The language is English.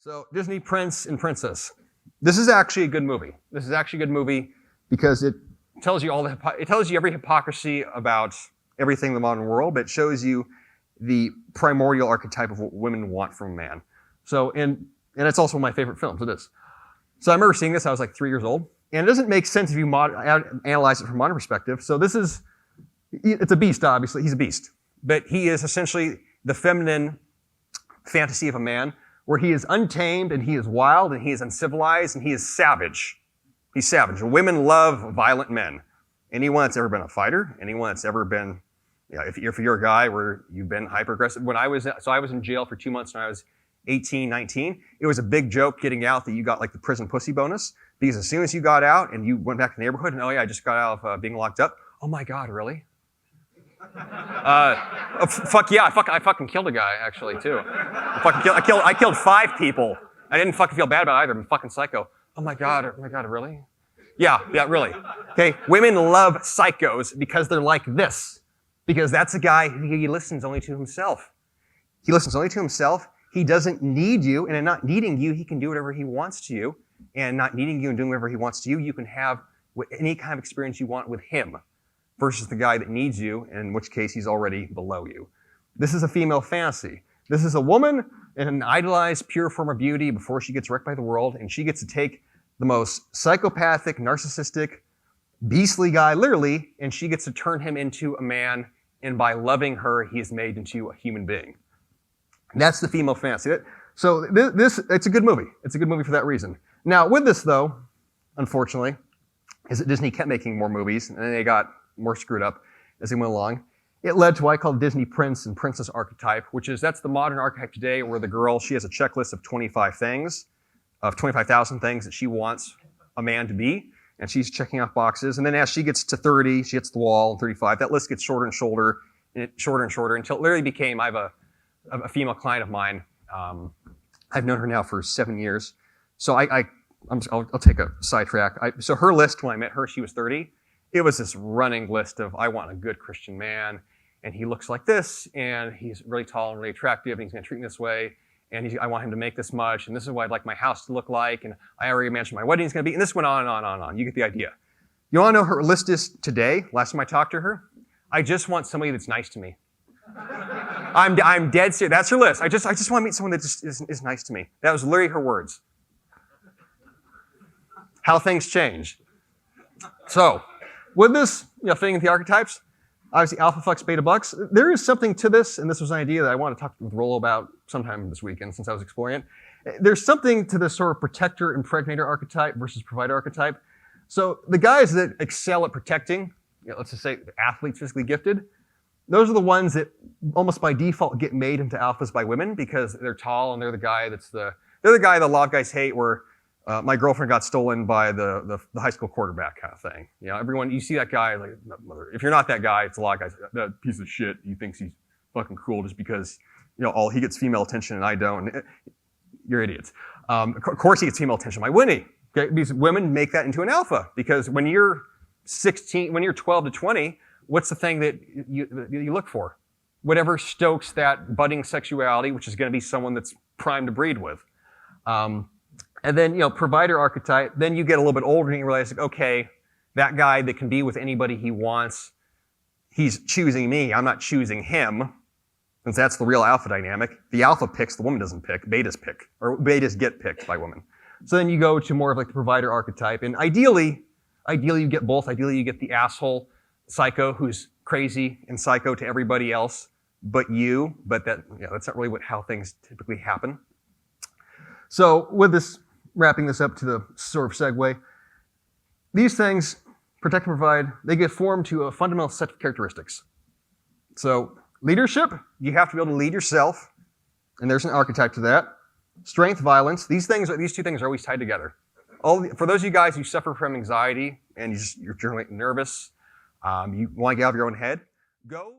So Disney Prince and Princess. This is actually a good movie. This is actually a good movie because it tells you every hypocrisy about everything in the modern world, but it shows you the primordial archetype of what women want from a man. So, and it's also one of my favorite films. It is. So I remember seeing this. I was like 3 years old, and it doesn't make sense if you analyze it from a modern perspective. So it's a beast. Obviously, he's a beast, but he is essentially the feminine fantasy of a man, where he is untamed and he is wild and he is uncivilized and he is savage. He's savage. Women love violent men. Anyone that's ever been a fighter, anyone that's ever been, if you're a guy where you've been hyper aggressive. I was in jail for 2 months when I was 18, 19. It was a big joke getting out that you got like the prison pussy bonus, because as soon as you got out and you went back to the neighborhood and, oh yeah, I just got out of being locked up. Oh my God, really? Fuck yeah, I fucking killed a guy actually too. I killed 5 people. I didn't fucking feel bad about either. I'm a fucking psycho. Oh my God, really? Yeah, really. Okay, women love psychos because they're like this. Because that's a guy who he listens only to himself. He listens only to himself. He doesn't need you, and in not needing you, he can do whatever he wants to you. And not needing you and doing whatever he wants to you, you can have any kind of experience you want with him, versus the guy that needs you, in which case he's already below you. This is a female fantasy. This is a woman in an idolized, pure form of beauty before she gets wrecked by the world, and she gets to take the most psychopathic, narcissistic, beastly guy, literally, and she gets to turn him into a man, and by loving her, he is made into a human being. That's the female fantasy. So it's a good movie. It's a good movie for that reason. Now, with this, though, unfortunately, is that Disney kept making more movies, and then they got more screwed up as they went along. It led to what I call the Disney Prince and Princess archetype, that's the modern archetype today, where the girl, she has a checklist of 25,000 things that she wants a man to be, and she's checking off boxes. And then as she gets to 30, she hits the wall, and 35, that list gets shorter and shorter, until it literally became, I have a female client of mine. I've known her now for 7 years. So I'll take a sidetrack. So her list, when I met her, she was 30. It was this running list of, I want a good Christian man, and he looks like this, and he's really tall and really attractive, and he's going to treat me this way, and I want him to make this much, and this is what I'd like my house to look like, and I already mentioned my wedding is going to be, and this went on and on and on. You get the idea. You want to know her list is today? Last time I talked to her, I just want somebody that's nice to me. I'm dead serious. That's her list. I just want to meet someone that just is nice to me. That was literally her words. How things change. So, with this, fitting into the archetypes, obviously alpha fucks beta bucks, there is something to this, and this was an idea that I want to talk with Rollo about sometime this weekend since I was exploring it. There's something to this sort of protector impregnator archetype versus provider archetype. So the guys that excel at protecting, let's just say athletes, physically gifted, those are the ones that almost by default get made into alphas by women because they're tall and they're the guy they're the guy that a lot of guys hate, where my girlfriend got stolen by the high school quarterback kind of thing. Everyone, you see that guy, like, if you're not that guy, it's a lot of guys, that piece of shit, he thinks he's fucking cool just because, he gets female attention and I don't. You're idiots. Of course he gets female attention by winning. Okay? Because women make that into an alpha. Because when you're 12 to 20, what's the thing that you look for? Whatever stokes that budding sexuality, which is going to be someone that's primed to breed with. And then, provider archetype, then you get a little bit older and you realize, okay, that guy that can be with anybody he wants, he's choosing me, I'm not choosing him, since that's the real alpha dynamic. The alpha picks, the woman doesn't pick, betas get picked by women. So then you go to more of like the provider archetype, and ideally you get both. Ideally you get the asshole psycho who's crazy and psycho to everybody else but you, but that's not really how things typically happen. So with this, wrapping this up to the sort of segue, these things, protect and provide, they get formed to a fundamental set of characteristics. So leadership, you have to be able to lead yourself, and there's an archetype to that. Strength, violence, these two things are always tied together. For those of you guys who suffer from anxiety and you're generally nervous, you want to get out of your own head, go